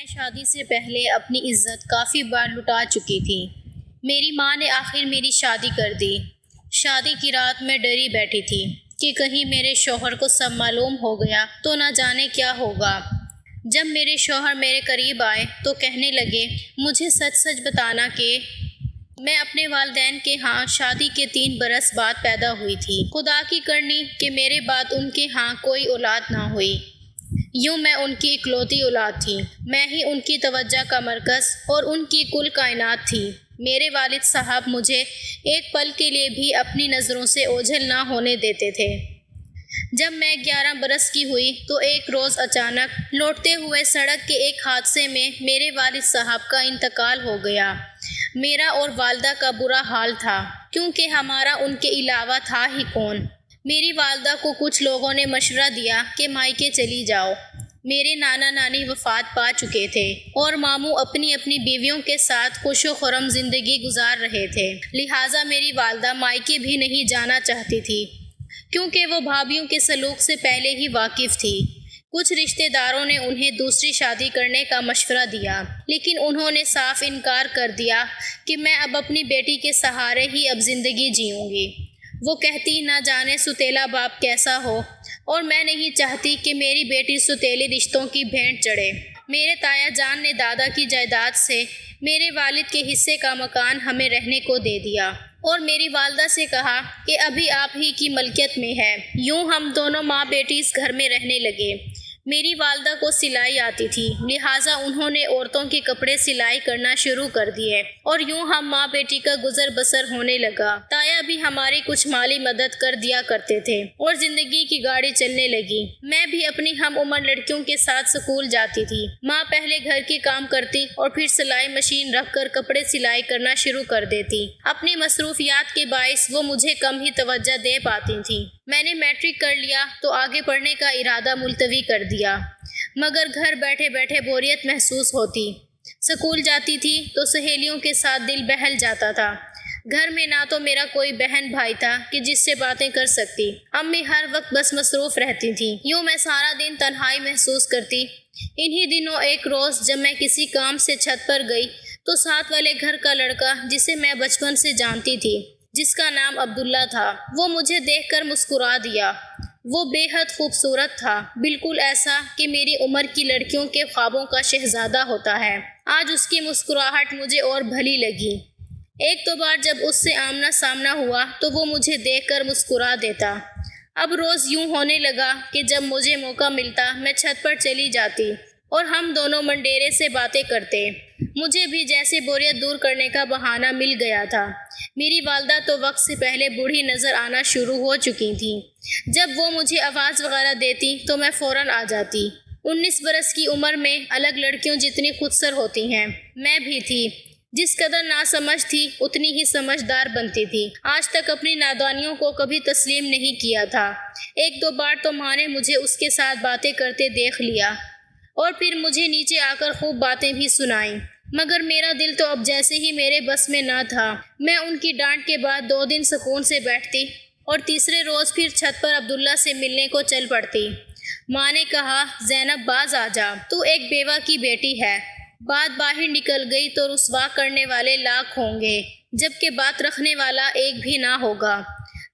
میں شادی سے پہلے اپنی عزت کافی بار لٹا چکی تھی۔ میری ماں نے آخر میری شادی کر دی۔ شادی کی رات میں ڈری بیٹھی تھی کہ کہیں میرے شوہر کو سب معلوم ہو گیا تو نہ جانے کیا ہوگا۔ جب میرے شوہر میرے قریب آئے تو کہنے لگے مجھے سچ سچ بتانا کہ میں اپنے والدین کے ہاں شادی کے 3 برس بعد پیدا ہوئی تھی۔ خدا کی کرنی کہ میرے بعد ان کے ہاں کوئی اولاد نہ ہوئی۔ یوں میں ان کی اکلوتی اولاد تھی۔ میں ہی ان کی توجہ کا مرکز اور ان کی کل کائنات تھی۔ میرے والد صاحب مجھے ایک پل کے لیے بھی اپنی نظروں سے اوجھل نہ ہونے دیتے تھے۔ جب میں 11 برس کی ہوئی تو ایک روز اچانک لوٹتے ہوئے سڑک کے ایک حادثے میں میرے والد صاحب کا انتقال ہو گیا۔ میرا اور والدہ کا برا حال تھا کیونکہ ہمارا ان کے علاوہ تھا ہی کون۔ میری والدہ کو کچھ لوگوں نے مشورہ دیا کہ مائکے چلی جاؤ۔ میرے نانا نانی وفات پا چکے تھے اور ماموں اپنی اپنی بیویوں کے ساتھ خوش و خرم زندگی گزار رہے تھے، لہٰذا میری والدہ مائکے بھی نہیں جانا چاہتی تھی کیونکہ وہ بھابھیوں کے سلوک سے پہلے ہی واقف تھی۔ کچھ رشتہ داروں نے انہیں دوسری شادی کرنے کا مشورہ دیا لیکن انہوں نے صاف انکار کر دیا کہ میں اب اپنی بیٹی کے سہارے ہی اب زندگی جیوں گی۔ وہ کہتی نہ جانے ستیلا باپ کیسا ہو اور میں نہیں چاہتی کہ میری بیٹی ستیلے رشتوں کی بھینٹ چڑھے۔ میرے تایا جان نے دادا کی جائیداد سے میرے والد کے حصے کا مکان ہمیں رہنے کو دے دیا اور میری والدہ سے کہا کہ ابھی آپ ہی کی ملکیت میں ہے۔ یوں ہم دونوں ماں بیٹی اس گھر میں رہنے لگے۔ میری والدہ کو سلائی آتی تھی، لہٰذا انہوں نے عورتوں کے کپڑے سلائی کرنا شروع کر دیے اور یوں ہم ماں بیٹی کا گزر بسر ہونے لگا۔ تایا بھی ہماری کچھ مالی مدد کر دیا کرتے تھے اور زندگی کی گاڑی چلنے لگی۔ میں بھی اپنی ہم عمر لڑکیوں کے ساتھ سکول جاتی تھی۔ ماں پہلے گھر کے کام کرتی اور پھر سلائی مشین رکھ کر کپڑے سلائی کرنا شروع کر دیتی۔ اپنی مصروفیات کے باعث وہ مجھے کم ہی توجہ دے پاتی تھیں۔ میں نے میٹرک کر لیا تو آگے پڑھنے کا ارادہ ملتوی کر دیا، مگر گھر بیٹھے بیٹھے بوریت محسوس ہوتی۔ سکول جاتی تھی تو سہیلیوں کے ساتھ دل بہل جاتا تھا۔ گھر میں نہ تو میرا کوئی بہن بھائی تھا کہ جس سے باتیں کر سکتی۔ امی ہر وقت بس مصروف رہتی تھیں۔ یوں میں سارا دن تنہائی محسوس کرتی۔ انہی دنوں ایک روز جب میں کسی کام سے چھت پر گئی تو ساتھ والے گھر کا لڑکا جسے میں بچپن سے جانتی تھی، جس کا نام عبداللہ تھا، وہ مجھے دیکھ کر مسکرا دیا۔ وہ بے حد خوبصورت تھا، بالکل ایسا کہ میری عمر کی لڑکیوں کے خوابوں کا شہزادہ ہوتا ہے۔ آج اس کی مسکراہٹ مجھے اور بھلی لگی۔ ایک دو بار جب اس سے آمنا سامنا ہوا تو وہ مجھے دیکھ کر مسکرا دیتا۔ اب روز یوں ہونے لگا کہ جب مجھے موقع ملتا میں چھت پر چلی جاتی اور ہم دونوں منڈیرے سے باتیں کرتے۔ مجھے بھی جیسے بوریت دور کرنے کا بہانہ مل گیا تھا۔ میری والدہ تو وقت سے پہلے بوڑھی نظر آنا شروع ہو چکی تھیں۔ جب وہ مجھے آواز وغیرہ دیتی تو میں فوراً آ جاتی۔ 19 برس کی عمر میں الگ لڑکیوں جتنی خودسر ہوتی ہیں، میں بھی تھی۔ جس قدر ناسمجھ تھی اتنی ہی سمجھدار بنتی تھی۔ آج تک اپنی نادانیوں کو کبھی تسلیم نہیں کیا تھا۔ ایک دو بار تو ماں نے مجھے اس کے ساتھ باتیں کرتے دیکھ لیا اور پھر مجھے نیچے آ کر خوب باتیں بھی سنائیں، مگر میرا دل تو اب جیسے ہی میرے بس میں نہ تھا۔ میں ان کی ڈانٹ کے بعد 2 دن سکون سے بیٹھتی اور تیسرے روز پھر چھت پر عبداللہ سے ملنے کو چل پڑتی۔ ماں نے کہا زینب باز آ جا، تو ایک بیوہ کی بیٹی ہے۔ بات باہر نکل گئی تو رسوا کرنے والے لاکھ ہوں گے جبکہ بات رکھنے والا ایک بھی نہ ہوگا،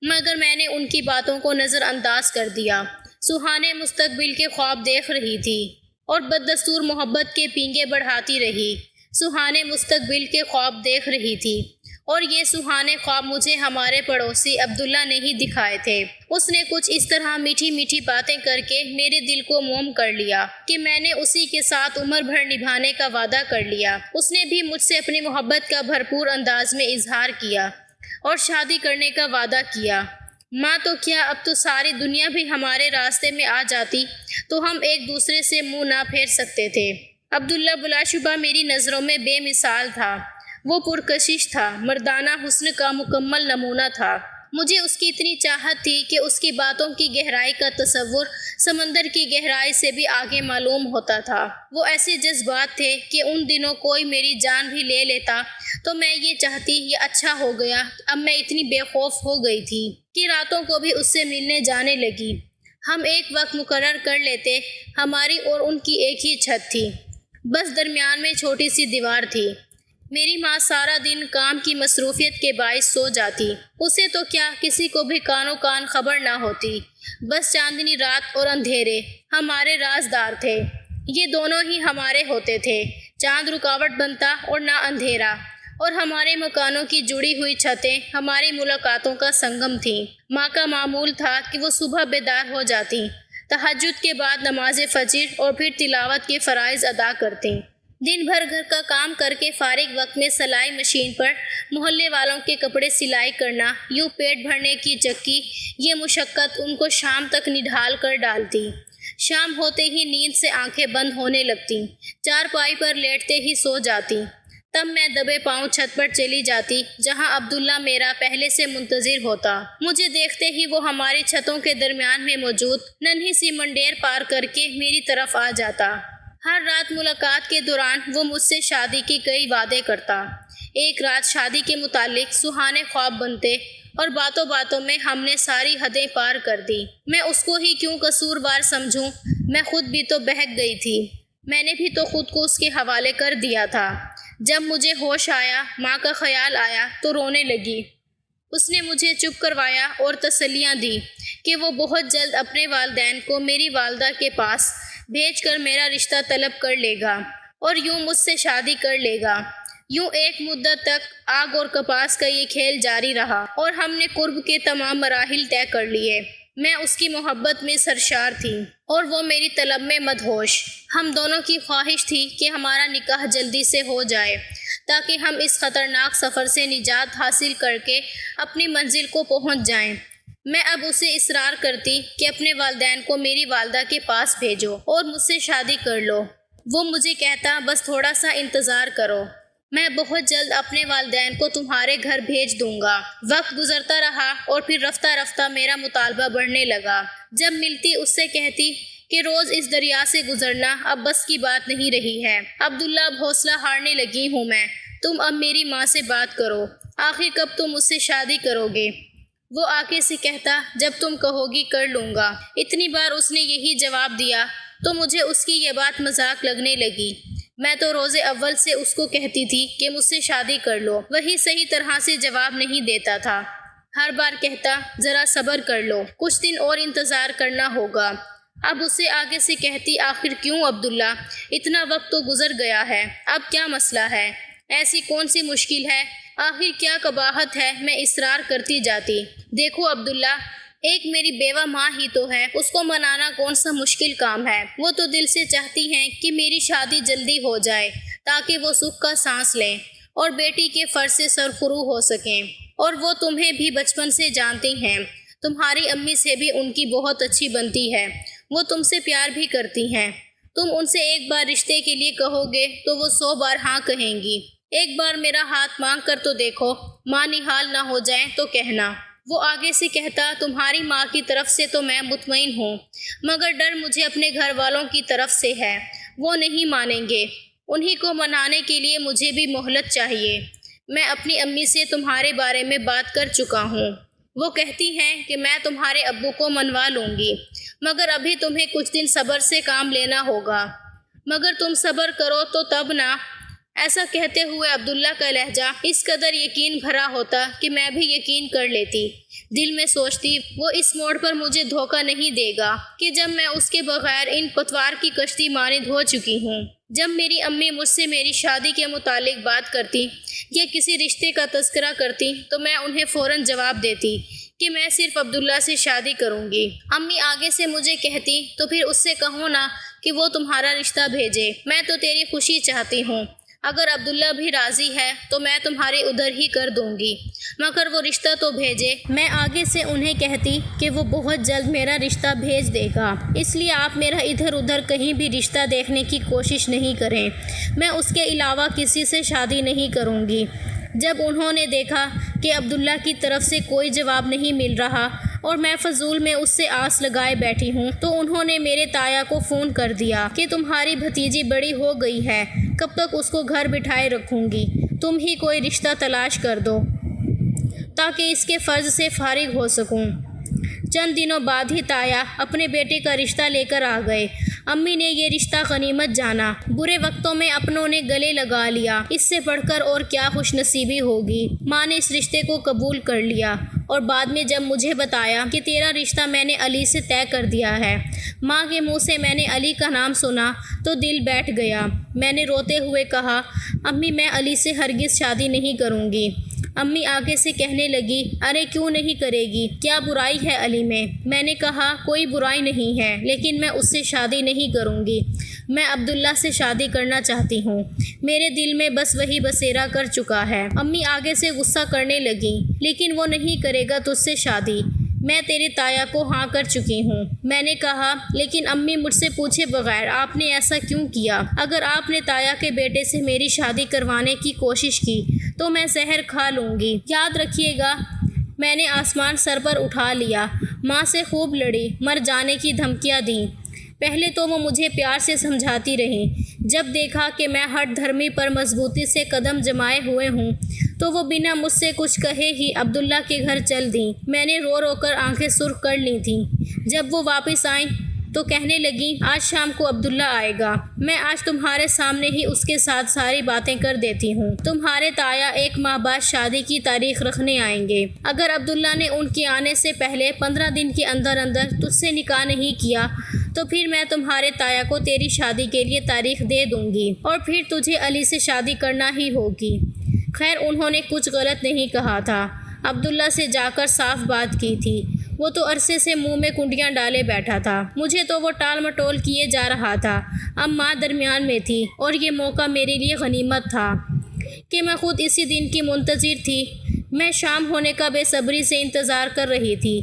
مگر میں نے ان کی باتوں کو نظر انداز کر دیا۔ سہانے مستقبل کے خواب دیکھ رہی تھی اور بددستور محبت کے پینگے بڑھاتی رہی۔ سہانے مستقبل کے خواب دیکھ رہی تھی اور یہ سہانے خواب مجھے ہمارے پڑوسی عبداللہ نے ہی دکھائے تھے۔ اس نے کچھ اس طرح میٹھی میٹھی باتیں کر کے میرے دل کو موم کر لیا کہ میں نے اسی کے ساتھ عمر بھر نبھانے کا وعدہ کر لیا۔ اس نے بھی مجھ سے اپنی محبت کا بھرپور انداز میں اظہار کیا اور شادی کرنے کا وعدہ کیا۔ ماں تو کیا، اب تو ساری دنیا بھی ہمارے راستے میں آ جاتی تو ہم ایک دوسرے سے منہ نہ پھیر سکتے تھے۔ عبداللہ بلا شبہ میری نظروں میں بے مثال تھا۔ وہ پرکشش تھا، مردانہ حسن کا مکمل نمونہ تھا۔ مجھے اس کی اتنی چاہت تھی کہ اس کی باتوں کی گہرائی کا تصور سمندر کی گہرائی سے بھی آگے معلوم ہوتا تھا۔ وہ ایسے جذبات تھے کہ ان دنوں کوئی میری جان بھی لے لیتا تو میں یہ چاہتی یہ اچھا ہو گیا۔ اب میں اتنی بے خوف ہو گئی تھی کہ راتوں کو بھی اس سے ملنے جانے لگی۔ ہم ایک وقت مقرر کر لیتے، ہماری اور ان کی ایک ہی چھت تھی۔ بس درمیان میں چھوٹی سی دیوار تھی۔ میری ماں سارا دن کام کی مصروفیت کے باعث سو جاتی۔ اسے تو کیا، کسی کو بھی کانوں کان خبر نہ ہوتی۔ بس چاندنی رات اور اندھیرے ہمارے رازدار تھے۔ یہ دونوں ہی ہمارے ہوتے تھے، چاند رکاوٹ بنتا اور نہ اندھیرا، اور ہمارے مکانوں کی جڑی ہوئی چھتیں ہماری ملاقاتوں کا سنگم تھیں۔ ماں کا معمول تھا کہ وہ صبح بیدار ہو جاتی، تہجد کے بعد نماز فجر اور پھر تلاوت کے فرائض ادا کرتیں۔ دن بھر گھر کا کام کر کے فارغ وقت میں سلائی مشین پر محلے والوں کے کپڑے سلائی کرنا، یوں پیٹ بھرنے کی چکی، یہ مشقت ان کو شام تک نڈھال کر ڈالتی۔ شام ہوتے ہی نیند سے آنکھیں بند ہونے لگتی، چارپائی پر لیٹتے ہی سو جاتی۔ تب میں دبے پاؤں چھت پر چلی جاتی، جہاں عبداللہ میرا پہلے سے منتظر ہوتا۔ مجھے دیکھتے ہی وہ ہماری چھتوں کے درمیان میں موجود ننھی سی منڈیر پار کر کے میری طرف آ جاتا۔ ہر رات ملاقات کے دوران وہ مجھ سے شادی کے کئی وعدے کرتا۔ ایک رات شادی کے متعلق سہانے خواب بنتے اور باتوں باتوں میں ہم نے ساری حدیں پار کر دی۔ میں اس کو ہی کیوں قصوروار سمجھوں، میں خود بھی تو بہک گئی تھی۔ میں نے بھی تو خود کو اس کے حوالے کر دیا تھا۔ جب مجھے ہوش آیا، ماں کا خیال آیا تو رونے لگی۔ اس نے مجھے چپ کروایا اور تسلیاں دی کہ وہ بہت جلد اپنے والدین کو میری والدہ کے پاس بھیج کر میرا رشتہ طلب کر لے گا اور یوں مجھ سے شادی کر لے گا۔ یوں ایک مدت تک آگ اور کپاس کا یہ کھیل جاری رہا اور ہم نے قرب کے تمام مراحل طے کر لیے۔ میں اس کی محبت میں سرشار تھی اور وہ میری طلب میں مدہوش۔ ہم دونوں کی خواہش تھی کہ ہمارا نکاح جلدی سے ہو جائے تاکہ ہم اس خطرناک سفر سے نجات حاصل کر کے اپنی منزل کو پہنچ جائیں۔ میں اب اسے اصرار کرتی کہ اپنے والدین کو میری والدہ کے پاس بھیجو اور مجھ سے شادی کر لو۔ وہ مجھے کہتا، بس تھوڑا سا انتظار کرو، میں بہت جلد اپنے والدین کو تمہارے گھر بھیج دوں گا۔ وقت گزرتا رہا اور پھر رفتہ رفتہ میرا مطالبہ بڑھنے لگا۔ جب ملتی اس سے کہتی کہ روز اس دریا سے گزرنا اب بس کی بات نہیں رہی ہے۔ عبداللہ، اب حوصلہ ہارنے لگی ہوں میں، تم اب میری ماں سے بات کرو، آخر کب تم مجھ سے شادی کرو گے؟ وہ آگے سے کہتا، جب تم کہو گی کر لوں گا۔ اتنی بار اس نے یہی جواب دیا تو مجھے اس کی یہ بات مذاق لگنے لگی۔ میں تو روز اول سے اس کو کہتی تھی کہ مجھ سے شادی کر لو، وہی صحیح طرح سے جواب نہیں دیتا تھا۔ ہر بار کہتا، ذرا صبر کر لو، کچھ دن اور انتظار کرنا ہوگا۔ اب اسے آگے سے کہتی، آخر کیوں عبداللہ، اتنا وقت تو گزر گیا ہے، اب کیا مسئلہ ہے؟ ایسی کون سی مشکل ہے؟ آخر کیا قباحت ہے؟ میں اصرار کرتی جاتی۔ دیکھو عبداللہ، ایک میری بیوہ ماں ہی تو ہے، اس کو منانا کون سا مشکل کام ہے؟ وہ تو دل سے چاہتی ہیں کہ میری شادی جلدی ہو جائے تاکہ وہ سکھ کا سانس لیں اور بیٹی کے فرض سے سرفرو ہو سکیں۔ اور وہ تمہیں بھی بچپن سے جانتی ہیں، تمہاری امی سے بھی ان کی بہت اچھی بنتی ہے، وہ تم سے پیار بھی کرتی ہیں۔ تم ان سے ایک بار رشتے کے لیے کہو گے تو وہ 100 بار ہاں کہیں گی۔ ایک بار میرا ہاتھ مانگ کر تو دیکھو، ماں نحال نہ ہو جائیں تو کہنا۔ وہ آگے سے کہتا، تمہاری ماں کی طرف سے تو میں مطمئن ہوں، مگر ڈر مجھے اپنے گھر والوں کی طرف سے ہے، وہ نہیں مانیں گے، انہی کو منانے کے لیے مجھے بھی مہلت چاہیے۔ میں اپنی امی سے تمہارے بارے میں بات کر چکا ہوں، وہ کہتی ہیں کہ میں تمہارے ابو کو منوا لوں گی، مگر ابھی تمہیں کچھ دن صبر سے کام لینا ہوگا۔ مگر تم صبر کرو تو تب نہ۔ ایسا کہتے ہوئے عبداللہ کا لہجہ اس قدر یقین بھرا ہوتا کہ میں بھی یقین کر لیتی۔ دل میں سوچتی، وہ اس موڑ پر مجھے دھوکہ نہیں دے گا کہ جب میں اس کے بغیر ان پتوار کی کشتی مانند ہو چکی ہوں۔ جب میری امی مجھ سے میری شادی کے متعلق بات کرتی یا کسی رشتے کا تذکرہ کرتی تو میں انہیں فوراً جواب دیتی کہ میں صرف عبداللہ سے شادی کروں گی۔ امی آگے سے مجھے کہتی، تو پھر اس سے کہو نا کہ وہ تمہارا رشتہ بھیجے، میں تو تیری خوشی چاہتی ہوں، اگر عبداللہ بھی راضی ہے تو میں تمہارے ادھر ہی کر دوں گی، مگر وہ رشتہ تو بھیجے۔ میں آگے سے انہیں کہتی کہ وہ بہت جلد میرا رشتہ بھیج دے گا، اس لیے آپ میرا ادھر ادھر کہیں بھی رشتہ دیکھنے کی کوشش نہیں کریں، میں اس کے علاوہ کسی سے شادی نہیں کروں گی۔ جب انہوں نے دیکھا کہ عبداللہ کی طرف سے کوئی جواب نہیں مل رہا اور میں فضول میں اس سے آس لگائے بیٹھی ہوں تو انہوں نے میرے تایا کو فون کر دیا کہ تمہاری بھتیجی بڑی ہو گئی ہے، کب تک اس کو گھر بٹھائے رکھوں گی، تم ہی کوئی رشتہ تلاش کر دو تاکہ اس کے فرض سے فارغ ہو سکوں۔ چند دنوں بعد ہی تایا اپنے بیٹے کا رشتہ لے کر آ گئے۔ امی نے یہ رشتہ غنیمت جانا، برے وقتوں میں اپنوں نے گلے لگا لیا، اس سے بڑھ کر اور کیا خوش نصیبی ہوگی۔ ماں نے اس رشتے کو قبول کر لیا اور بعد میں جب مجھے بتایا کہ تیرا رشتہ میں نے علی سے طے کر دیا ہے، ماں کے منہ سے میں نے علی کا نام سنا تو دل بیٹھ گیا۔ میں نے روتے ہوئے کہا، امی میں علی سے ہرگز شادی نہیں کروں گی۔ امی آگے سے کہنے لگی، ارے کیوں نہیں کرے گی؟ کیا برائی ہے علی میں؟ میں نے کہا، کوئی برائی نہیں ہے، لیکن میں اس سے شادی نہیں کروں گی۔ میں عبداللہ سے شادی کرنا چاہتی ہوں، میرے دل میں بس وہی بسیرا کر چکا ہے۔ امی آگے سے غصہ کرنے لگیں، لیکن وہ نہیں کرے گا تجھ سے شادی، میں تیرے تایا کو ہاں کر چکی ہوں۔ میں نے کہا، لیکن امی مجھ سے پوچھے بغیر آپ نے ایسا کیوں کیا؟ اگر آپ نے تایا کے بیٹے سے میری شادی کروانے کی کوشش کی تو میں زہر کھا لوں گی، یاد رکھیے گا۔ میں نے آسمان سر پر اٹھا لیا، ماں سے خوب لڑی، مر جانے کی دھمکیاں دیں۔ پہلے تو وہ مجھے پیار سے سمجھاتی رہیں، جب دیکھا کہ میں ہٹ دھرمی پر مضبوطی سے قدم جمائے ہوئے ہوں تو وہ بنا مجھ سے کچھ کہے ہی عبداللہ کے گھر چل دیں۔ میں نے رو رو کر آنکھیں سرخ کر لی تھیں۔ جب وہ واپس آئیں تو کہنے لگیں، آج شام کو عبداللہ آئے گا، میں آج تمہارے سامنے ہی اس کے ساتھ ساری باتیں کر دیتی ہوں۔ تمہارے تایا 1 ماہ بعد شادی کی تاریخ رکھنے آئیں گے۔ اگر عبداللہ نے ان کے آنے سے پہلے 15 دن کے اندر اندر تجھ سے نکاح نہیں کیا تو پھر میں تمہارے تایا کو تیری شادی کے لیے تاریخ دے دوں گی اور پھر تجھے علی سے شادی کرنا ہی ہوگی۔ خیر انہوں نے کچھ غلط نہیں کہا تھا، عبداللہ سے جا کر صاف بات کی تھی، وہ تو عرصے سے منہ میں کنڈیاں ڈالے بیٹھا تھا، مجھے تو وہ ٹال مٹول کیے جا رہا تھا۔ اب ماں درمیان میں تھی اور یہ موقع میرے لیے غنیمت تھا کہ میں خود اسی دن کی منتظر تھی۔ میں شام ہونے کا بے صبری سے انتظار کر رہی تھی۔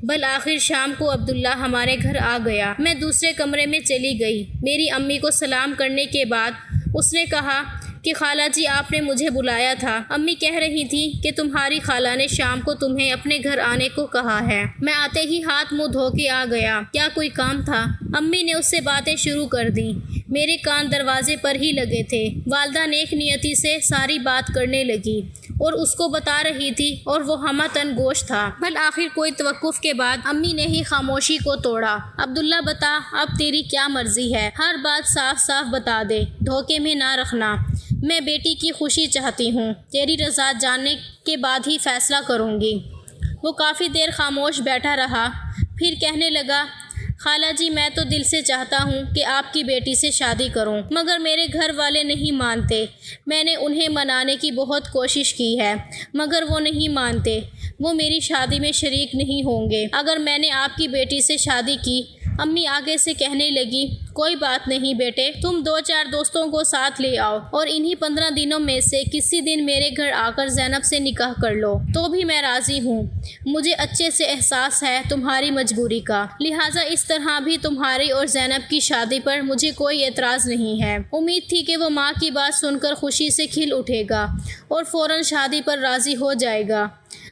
بالآخر شام کو عبداللہ ہمارے گھر آ گیا۔ میں دوسرے کمرے میں چلی گئی۔ میری امی کو سلام کرنے کے بعد اس نے کہا کہ خالہ جی آپ نے مجھے بلایا تھا، امی کہہ رہی تھی کہ تمہاری خالہ نے شام کو تمہیں اپنے گھر آنے کو کہا ہے۔ میں آتے ہی ہاتھ منہ دھو کے آ گیا، کیا کوئی کام تھا؟ امی نے اس سے باتیں شروع کر دیں، میرے کان دروازے پر ہی لگے تھے۔ والدہ نیک نیتی سے ساری بات کرنے لگی اور اس کو بتا رہی تھی اور وہ ہمہ تن گوش تھا۔ بالآخر کوئی توقف کے بعد امی نے ہی خاموشی کو توڑا، عبداللہ بتا اب تیری کیا مرضی ہے؟ ہر بات صاف صاف بتا دے، دھوکے میں نہ رکھنا۔ میں بیٹی کی خوشی چاہتی ہوں، تیری رضا جاننے کے بعد ہی فیصلہ کروں گی۔ وہ کافی دیر خاموش بیٹھا رہا، پھر کہنے لگا، خالہ جی میں تو دل سے چاہتا ہوں کہ آپ کی بیٹی سے شادی کروں، مگر میرے گھر والے نہیں مانتے۔ میں نے انہیں منانے کی بہت کوشش کی ہے مگر وہ نہیں مانتے، وہ میری شادی میں شریک نہیں ہوں گے اگر میں نے آپ کی بیٹی سے شادی کی۔ امی آگے سے کہنے لگی، کوئی بات نہیں بیٹے، تم 2-4 دوستوں کو ساتھ لے آؤ اور انہی 15 دنوں میں سے کسی دن میرے گھر آ کر زینب سے نکاح کر لو تو بھی میں راضی ہوں۔ مجھے اچھے سے احساس ہے تمہاری مجبوری کا، لہٰذا اس طرح بھی تمہاری اور زینب کی شادی پر مجھے کوئی اعتراض نہیں ہے۔ امید تھی کہ وہ ماں کی بات سن کر خوشی سے کھل اٹھے گا اور فوراً شادی پر راضی ہو جائے گا،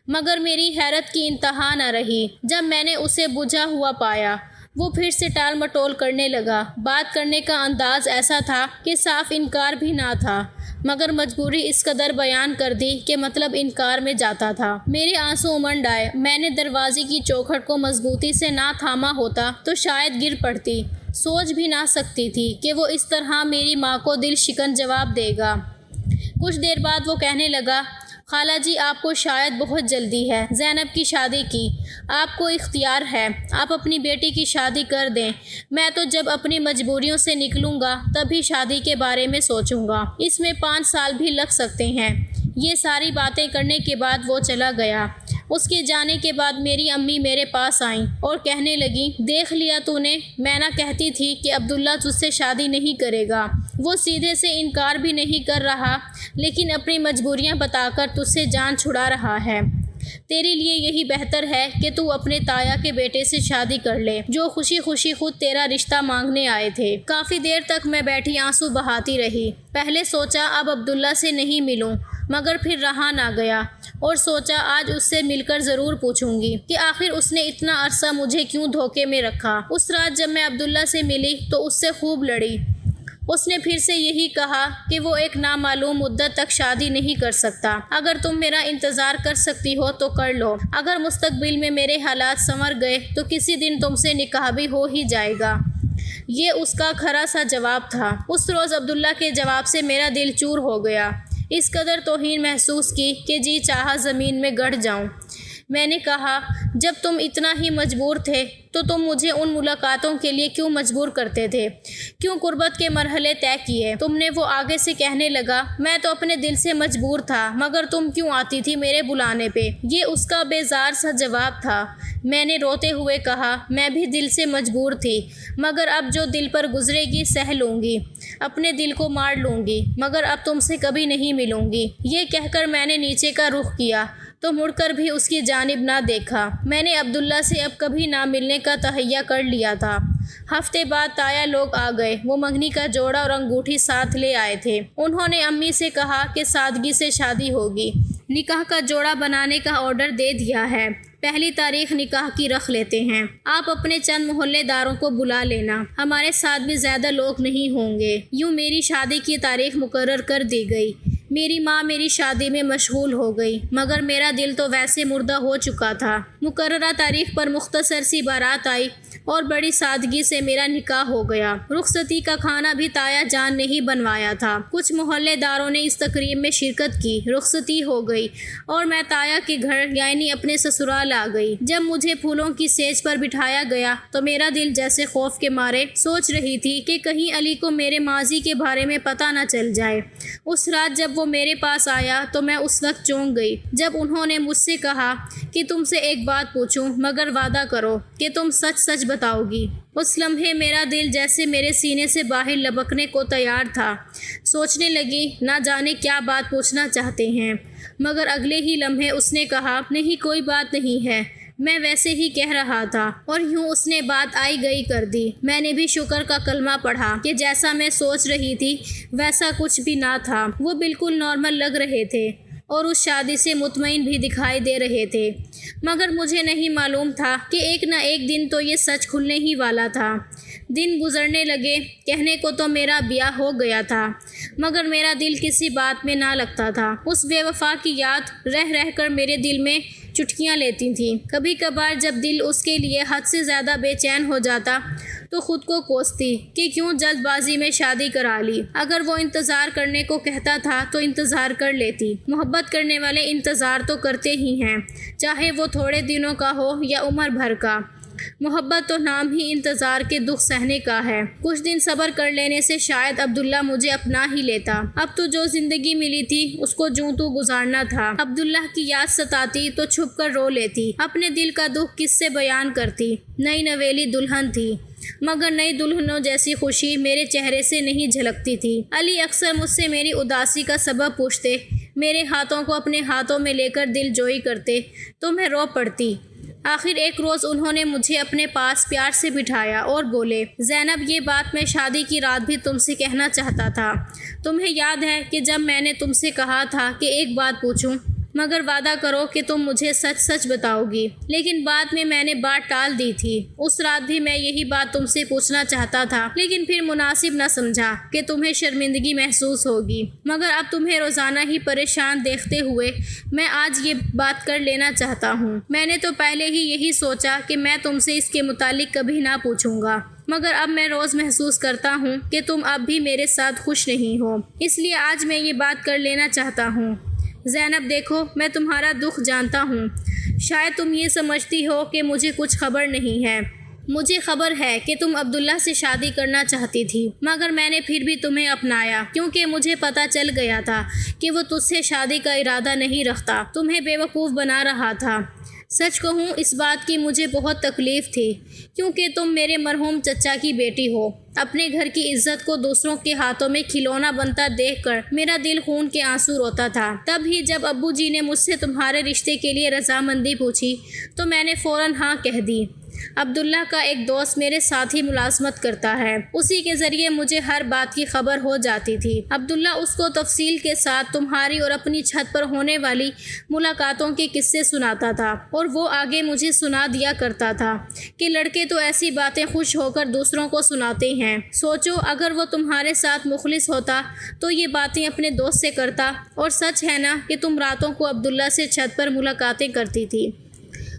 مگر میری حیرت کی انتہا نہ رہی جب میں نے اسے بجھا ہوا پایا۔ وہ پھر سے ٹال مٹول کرنے لگا، بات کرنے کا انداز ایسا تھا کہ صاف انکار بھی نہ تھا مگر مجبوری اس قدر بیان کر دی کہ مطلب انکار میں جاتا تھا۔ میرے آنسو امنڈ آئے، میں نے دروازے کی چوکھٹ کو مضبوطی سے نہ تھاما ہوتا تو شاید گر پڑتی، سوچ بھی نہ سکتی تھی کہ وہ اس طرح میری ماں کو دل شکن جواب دے گا۔ کچھ دیر بعد وہ کہنے لگا، خالہ جی آپ کو شاید بہت جلدی ہے زینب کی شادی کی، آپ کو اختیار ہے، آپ اپنی بیٹی کی شادی کر دیں، میں تو جب اپنی مجبوریوں سے نکلوں گا تبھی شادی کے بارے میں سوچوں گا، اس میں 5 سال بھی لگ سکتے ہیں۔ یہ ساری باتیں کرنے کے بعد وہ چلا گیا۔ اس کے جانے کے بعد میری امی میرے پاس آئیں اور کہنے لگیں، دیکھ لیا تو نے، میں نہ کہتی تھی کہ عبداللہ تجھ سے شادی نہیں کرے گا، وہ سیدھے سے انکار بھی نہیں کر رہا لیکن اپنی مجبوریاں بتا کر تجھ سے جان چھڑا رہا ہے۔ تیرے لیے یہی بہتر ہے کہ تو اپنے تایا کے بیٹے سے شادی کر لے جو خوشی خوشی خود تیرا رشتہ مانگنے آئے تھے۔ کافی دیر تک میں بیٹھی آنسو بہاتی رہی، پہلے سوچا اب عبداللہ سے نہیں ملوں مگر پھر رہا نہ گیا اور سوچا آج اس سے مل کر ضرور پوچھوں گی کہ آخر اس نے اتنا عرصہ مجھے کیوں دھوکے میں رکھا۔ اس رات جب میں عبداللہ سے ملی تو اس سے خوب لڑی، اس نے پھر سے یہی کہا کہ وہ ایک نامعلوم مدت تک شادی نہیں کر سکتا، اگر تم میرا انتظار کر سکتی ہو تو کر لو، اگر مستقبل میں میرے حالات سنور گئے تو کسی دن تم سے نکاح بھی ہو ہی جائے گا۔ یہ اس کا کھرا سا جواب تھا۔ اس روز عبداللہ کے جواب سے میرا دل چور ہو گیا۔ اس قدر توہین محسوس کی کہ جی چاہا زمین میں گڑ جاؤں۔ میں نے کہا، جب تم اتنا ہی مجبور تھے تو تم مجھے ان ملاقاتوں کے لیے کیوں مجبور کرتے تھے؟ کیوں قربت کے مرحلے طے کیے؟ تم نے وہ آگے سے کہنے لگا، میں تو اپنے دل سے مجبور تھا، مگر تم کیوں آتی تھی میرے بلانے پہ؟ یہ اس کا بیزار سا جواب تھا۔ میں نے روتے ہوئے کہا، میں بھی دل سے مجبور تھی، مگر اب جو دل پر گزرے گی سہ لوں گی، اپنے دل کو مار لوں گی، مگر اب تم سے کبھی نہیں ملوں گی۔ یہ کہہ کر میں نے نیچے کا رخ کیا تو مڑ کر بھی اس کی جانب نہ دیکھا۔ میں نے عبداللہ سے اب کبھی نہ ملنے کا تہیہ کر لیا تھا۔ ہفتے بعد تایا لوگ آ گئے۔ وہ منگنی کا جوڑا اور انگوٹھی ساتھ لے آئے تھے۔ انہوں نے امی سے کہا کہ سادگی سے شادی ہوگی، نکاح کا جوڑا بنانے کا آرڈر دے دیا ہے، پہلی تاریخ نکاح کی رکھ لیتے ہیں، آپ اپنے چند محلے داروں کو بلا لینا، ہمارے ساتھ بھی زیادہ لوگ نہیں ہوں گے۔ یوں میری شادی کی تاریخ مقرر کر دی گئی۔ میری ماں میری شادی میں مشغول ہو گئی، مگر میرا دل تو ویسے مردہ ہو چکا تھا۔ مقررہ تاریخ پر مختصر سی بارات آئی اور بڑی سادگی سے میرا نکاح ہو گیا۔ رخصتی کا کھانا بھی تایا جان نے ہی بنوایا تھا۔ کچھ محلے داروں نے اس تقریب میں شرکت کی۔ رخصتی ہو گئی اور میں تایا کے گھر یعنی اپنے سسرال آ گئی۔ جب مجھے پھولوں کی سیج پر بٹھایا گیا تو میرا دل جیسے خوف کے مارے سوچ رہی تھی کہ کہیں علی کو میرے ماضی کے بارے میں پتہ نہ چل جائے۔ اس رات جب وہ میرے پاس آیا تو میں اس وقت چونک گئی جب انہوں نے مجھ سے کہا کہ تم سے ایک بات پوچھوں، مگر وعدہ کرو کہ تم سچ سچ بتاؤ گی۔ اس لمحے میرا دل جیسے میرے سینے سے باہر لپکنے کو تیار تھا۔ سوچنے لگی نہ جانے کیا بات پوچھنا چاہتے ہیں، مگر اگلے ہی لمحے اس نے کہا، نہیں کوئی بات نہیں ہے، میں ویسے ہی کہہ رہا تھا، اور یوں اس نے بات آئی گئی کر دی۔ میں نے بھی شکر کا کلمہ پڑھا کہ جیسا میں سوچ رہی تھی ویسا کچھ بھی نہ تھا۔ وہ بالکل نارمل لگ رہے تھے اور اس شادی سے مطمئن بھی دکھائی دے رہے تھے، مگر مجھے نہیں معلوم تھا کہ ایک نہ ایک دن تو یہ سچ کھلنے ہی والا تھا۔ دن گزرنے لگے، کہنے کو تو میرا بیاہ ہو گیا تھا، مگر میرا دل کسی بات میں نہ لگتا تھا۔ اس بے وفا کی یاد رہ رہ کر میرے دل میں چٹکیاں لیتی تھیں۔ کبھی کبھار جب دل اس کے لیے حد سے زیادہ بے چین ہو جاتا تو خود کو کوستی کہ کیوں جلد بازی میں شادی کرا لی۔ اگر وہ انتظار کرنے کو کہتا تھا تو انتظار کر لیتی۔ محبت کرنے والے انتظار تو کرتے ہی ہیں، چاہے وہ تھوڑے دنوں کا ہو یا عمر بھر کا۔ محبت تو نام ہی انتظار کے دکھ سہنے کا ہے۔ کچھ دن صبر کر لینے سے شاید عبداللہ مجھے اپنا ہی لیتا۔ اب تو جو زندگی ملی تھی اس کو جوں تو گزارنا تھا۔ عبداللہ کی یاد ستاتی تو چھپ کر رو لیتی، اپنے دل کا دکھ کس سے بیان کرتی۔ نئی نویلی دلہن تھی، مگر نئی دلہنوں جیسی خوشی میرے چہرے سے نہیں جھلکتی تھی۔ علی اکثر مجھ سے میری اداسی کا سبب پوچھتے، میرے ہاتھوں کو اپنے ہاتھوں میں لے کر دل جوئی کرتے تو میں رو پڑتی۔ آخر ایک روز انہوں نے مجھے اپنے پاس پیار سے بٹھایا اور بولے، زینب یہ بات میں شادی کی رات بھی تم سے کہنا چاہتا تھا۔ تمہیں یاد ہے کہ جب میں نے تم سے کہا تھا کہ ایک بات پوچھوں، مگر وعدہ کرو کہ تم مجھے سچ سچ بتاؤ گی، لیکن بعد میں نے بات ٹال دی تھی۔ اس رات بھی میں یہی بات تم سے پوچھنا چاہتا تھا، لیکن پھر مناسب نہ سمجھا کہ تمہیں شرمندگی محسوس ہوگی، مگر اب تمہیں روزانہ ہی پریشان دیکھتے ہوئے میں آج یہ بات کر لینا چاہتا ہوں۔ میں نے تو پہلے ہی یہی سوچا کہ میں تم سے اس کے متعلق کبھی نہ پوچھوں گا، مگر اب میں روز محسوس کرتا ہوں کہ تم اب بھی میرے ساتھ خوش نہیں ہو، اس لیے آج میں یہ بات کر لینا چاہتا ہوں۔ زینب دیکھو، میں تمہارا دکھ جانتا ہوں، شاید تم یہ سمجھتی ہو کہ مجھے کچھ خبر نہیں ہے۔ مجھے خبر ہے کہ تم عبداللہ سے شادی کرنا چاہتی تھی، مگر میں نے پھر بھی تمہیں اپنایا، کیونکہ مجھے پتہ چل گیا تھا کہ وہ تجھ سے شادی کا ارادہ نہیں رکھتا، تمہیں بیوقوف بنا رہا تھا۔ سچ کہوں اس بات کی مجھے بہت تکلیف تھی، کیونکہ تم میرے مرحوم چچا کی بیٹی ہو۔ اپنے گھر کی عزت کو دوسروں کے ہاتھوں میں کھلونا بنتا دیکھ کر میرا دل خون کے آنسو روتا تھا۔ تب ہی جب ابو جی نے مجھ سے تمہارے رشتے کے لیے رضامندی پوچھی تو میں نے فوراً ہاں کہہ دی۔ عبداللہ کا ایک دوست میرے ساتھ ہی ملازمت کرتا ہے، اسی کے ذریعے مجھے ہر بات کی خبر ہو جاتی تھی۔ عبداللہ اس کو تفصیل کے ساتھ تمہاری اور اپنی چھت پر ہونے والی ملاقاتوں کے قصے سناتا تھا، اور وہ آگے مجھے سنا دیا کرتا تھا کہ لڑکے تو ایسی باتیں خوش ہو کر دوسروں کو سناتے ہیں۔ سوچو اگر وہ تمہارے ساتھ مخلص ہوتا تو یہ باتیں اپنے دوست سے کرتا، اور سچ ہے نا کہ تم راتوں کو عبداللہ سے چھت پر ملاقاتیں کرتی تھی۔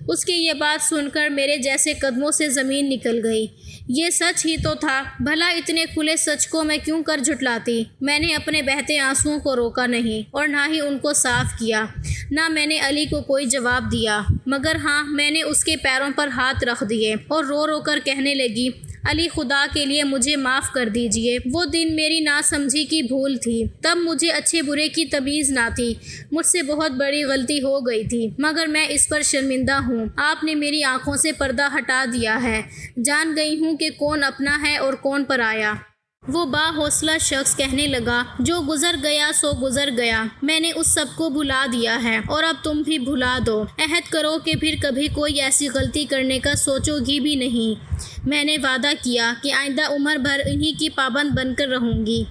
اس کی یہ بات سن کر میرے جیسے قدموں سے زمین نکل گئی۔ یہ سچ ہی تو تھا، بھلا اتنے کھلے سچ کو میں کیوں کر جھٹلاتی؟ میں نے اپنے بہتے آنسوؤں کو روکا نہیں اور نہ ہی ان کو صاف کیا، نہ میں نے علی کو کوئی جواب دیا، مگر ہاں میں نے اس کے پیروں پر ہاتھ رکھ دیے اور رو رو کر کہنے لگی، علی خدا کے لیے مجھے معاف کر دیجئے، وہ دن میری ناسمجھی کی بھول تھی، تب مجھے اچھے برے کی تمیز نہ تھی، مجھ سے بہت بڑی غلطی ہو گئی تھی، مگر میں اس پر شرمندہ ہوں، آپ نے میری آنکھوں سے پردہ ہٹا دیا ہے، جان گئی ہوں کہ کون اپنا ہے اور کون پرایا۔ وہ با حوصلہ شخص کہنے لگا، جو گزر گیا سو گزر گیا، میں نے اس سب کو بھلا دیا ہے اور اب تم بھی بھلا دو، عہد کرو کہ پھر کبھی کوئی ایسی غلطی کرنے کا سوچو گی بھی نہیں۔ میں نے وعدہ کیا کہ آئندہ عمر بھر انہی کی پابند بن کر رہوں گی،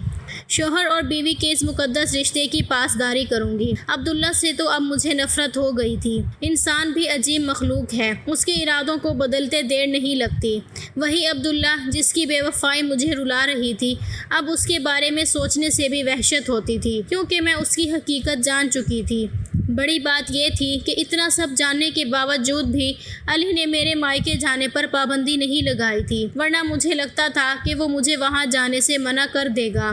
شوہر اور بیوی کے اس مقدس رشتے کی پاسداری کروں گی۔ عبداللہ سے تو اب مجھے نفرت ہو گئی تھی، انسان بھی عجیب مخلوق ہے، اس کے ارادوں کو بدلتے دیر نہیں لگتی۔ وہی عبداللہ جس کی بے وفائی مجھے رلا رہی تھی، اب اس کے بارے میں سوچنے سے بھی وحشت ہوتی تھی، کیونکہ میں اس کی حقیقت جان چکی تھی۔ بڑی بات یہ تھی کہ اتنا سب جاننے کے باوجود بھی علی نے میرے مائکے جانے پر پابندی نہیں لگائی تھی، ورنہ مجھے لگتا تھا کہ وہ مجھے وہاں جانے سے منع کر دے گا۔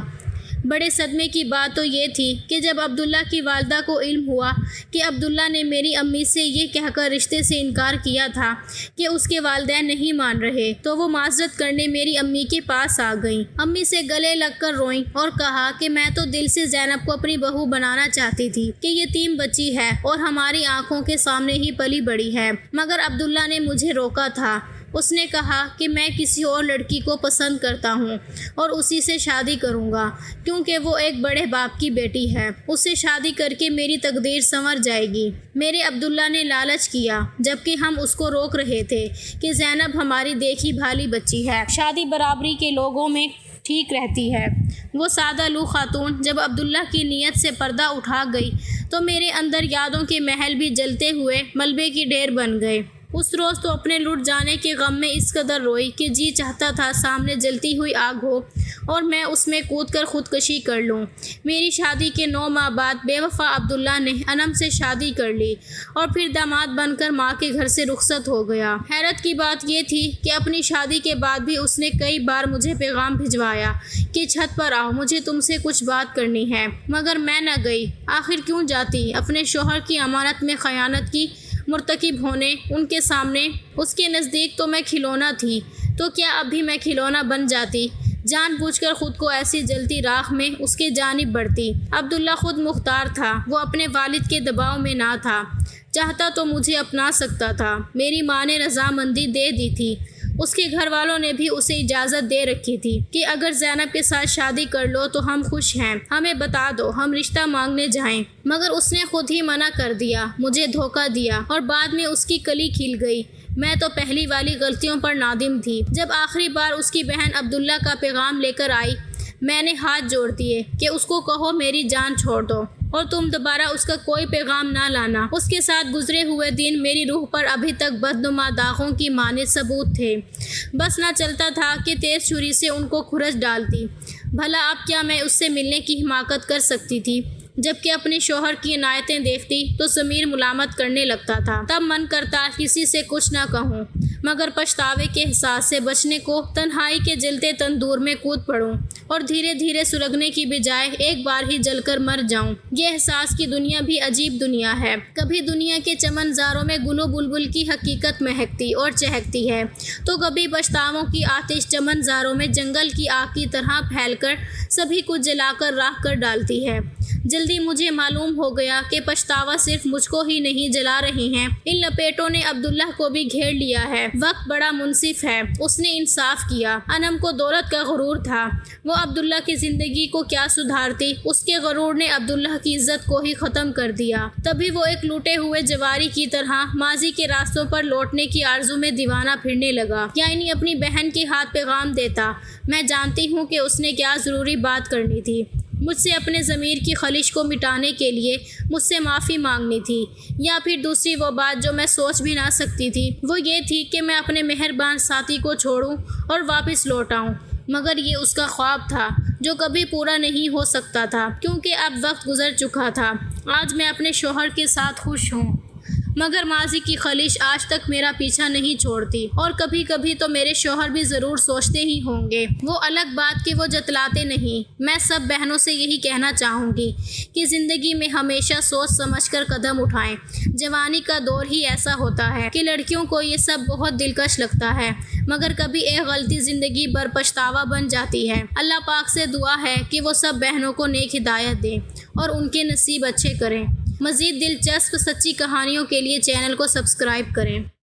بڑے صدمے کی بات تو یہ تھی کہ جب عبداللہ کی والدہ کو علم ہوا کہ عبداللہ نے میری امی سے یہ کہہ کر رشتے سے انکار کیا تھا کہ اس کے والدین نہیں مان رہے، تو وہ معذرت کرنے میری امی کے پاس آ گئیں، امی سے گلے لگ کر روئیں اور کہا کہ میں تو دل سے زینب کو اپنی بہو بنانا چاہتی تھی کہ یتیم بچی ہے اور ہماری آنکھوں کے سامنے ہی پلی بڑی ہے، مگر عبداللہ نے مجھے روکا تھا۔ اس نے کہا کہ میں کسی اور لڑکی کو پسند کرتا ہوں اور اسی سے شادی کروں گا، کیونکہ وہ ایک بڑے باپ کی بیٹی ہے، اس سے شادی کر کے میری تقدیر سنور جائے گی۔ میرے عبداللہ نے لالچ کیا، جبکہ ہم اس کو روک رہے تھے کہ زینب ہماری دیکھی بھالی بچی ہے، شادی برابری کے لوگوں میں ٹھیک رہتی ہے۔ وہ سادہ لو خاتون جب عبداللہ کی نیت سے پردہ اٹھا گئی تو میرے اندر یادوں کے محل بھی جلتے ہوئے ملبے کی ڈھیر بن گئے۔ اس روز تو اپنے لٹ جانے کے غم میں اس قدر روئی کہ جی چاہتا تھا سامنے جلتی ہوئی آگ ہو اور میں اس میں کود کر خودکشی کر لوں۔ میری شادی کے 9 ماہ بعد بے وفا عبداللہ نے انم سے شادی کر لی اور پھر داماد بن کر ماں کے گھر سے رخصت ہو گیا۔ حیرت کی بات یہ تھی کہ اپنی شادی کے بعد بھی اس نے کئی بار مجھے پیغام بھجوایا کہ چھت پر آؤ، مجھے تم سے کچھ بات کرنی ہے، مگر میں نہ گئی۔ آخر کیوں جاتی؟ اپنے شوہر کی امانت میں خیانت کی مرتکب ہونے ان کے سامنے؟ اس کے نزدیک تو میں کھلونا تھی، تو کیا اب بھی میں کھلونا بن جاتی؟ جان بوجھ کر خود کو ایسی جلتی راکھ میں اس کے جانب بڑھتی۔ عبداللہ خود مختار تھا، وہ اپنے والد کے دباؤ میں نہ تھا، چاہتا تو مجھے اپنا سکتا تھا، میری ماں نے رضامندی دے دی تھی، اس کے گھر والوں نے بھی اسے اجازت دے رکھی تھی کہ اگر زینب کے ساتھ شادی کر لو تو ہم خوش ہیں، ہمیں بتا دو، ہم رشتہ مانگنے جائیں، مگر اس نے خود ہی منع کر دیا، مجھے دھوکہ دیا اور بعد میں اس کی کلی کھل گئی۔ میں تو پہلی والی غلطیوں پر نادم تھی۔ جب آخری بار اس کی بہن عبداللہ کا پیغام لے کر آئی، میں نے ہاتھ جوڑ دیے کہ اس کو کہو میری جان چھوڑ دو اور تم دوبارہ اس کا کوئی پیغام نہ لانا۔ اس کے ساتھ گزرے ہوئے دن میری روح پر ابھی تک بدنما داغوں کی مانند ثبوت تھے، بس نہ چلتا تھا کہ تیز چھری سے ان کو کھرچ ڈالتی۔ بھلا اب کیا میں اس سے ملنے کی حماقت کر سکتی تھی؟ جبکہ اپنے شوہر کی عنایتیں دیکھتی تو ضمیر ملامت کرنے لگتا تھا، تب من کرتا کسی سے کچھ نہ کہوں، مگر پچھتاوے کے احساس سے بچنے کو تنہائی کے جلتے تندور میں کود پڑوں اور دھیرے دھیرے سلگنے کی بجائے ایک بار ہی جل کر مر جاؤں۔ یہ احساس کی دنیا بھی عجیب دنیا ہے، کبھی دنیا کے چمن زاروں میں گل و بلبل کی حقیقت مہکتی اور چہکتی ہے، تو کبھی پچھتاووں کی آتش چمن زاروں میں جنگل کی آگ کی طرح پھیل کر سبھی کچھ جلا کر راکھ کر ڈالتی ہے۔ جلدی مجھے معلوم ہو گیا کہ پچھتاوا صرف مجھ کو ہی نہیں جلا رہے ہیں، ان لپیٹوں نے عبداللہ کو بھی گھیر لیا ہے۔ وقت بڑا منصف ہے، اس نے انصاف کیا۔ انم کو دولت کا غرور تھا، وہ عبداللہ کی زندگی کو کیا سدھارتی، اس کے غرور نے عبداللہ کی عزت کو ہی ختم کر دیا۔ تبھی وہ ایک لوٹے ہوئے جواری کی طرح ماضی کے راستوں پر لوٹنے کی آرزو میں دیوانہ پھرنے لگا، یعنی اپنی بہن کے ہاتھ پیغام دیتا۔ میں جانتی ہوں کہ اس نے کیا ضروری بات کرنی تھی، مجھ سے اپنے ضمیر کی خلش کو مٹانے کے لیے مجھ سے معافی مانگنی تھی، یا پھر دوسری وہ بات جو میں سوچ بھی نہ سکتی تھی، وہ یہ تھی کہ میں اپنے مہربان ساتھی کو چھوڑوں اور واپس لوٹ آؤں، مگر یہ اس کا خواب تھا جو کبھی پورا نہیں ہو سکتا تھا، کیونکہ اب وقت گزر چکا تھا۔ آج میں اپنے شوہر کے ساتھ خوش ہوں، مگر ماضی کی خلیش آج تک میرا پیچھا نہیں چھوڑتی، اور کبھی کبھی تو میرے شوہر بھی ضرور سوچتے ہی ہوں گے۔ وہ الگ بات کہ وہ جتلاتے نہیں۔ میں سب بہنوں سے یہی کہنا چاہوں گی کہ زندگی میں ہمیشہ سوچ سمجھ کر قدم اٹھائیں۔ جوانی کا دور ہی ایسا ہوتا ہے کہ لڑکیوں کو یہ سب بہت دلکش لگتا ہے، مگر کبھی ایک غلطی زندگی بھر پچھتاوا بن جاتی ہے۔ اللہ پاک سے دعا ہے کہ وہ سب بہنوں کو نیک ہدایت دے اور ان کے نصیب اچھے کریں۔ مزید دلچسپ سچی کہانیوں کے لیے چینل کو سبسکرائب کریں۔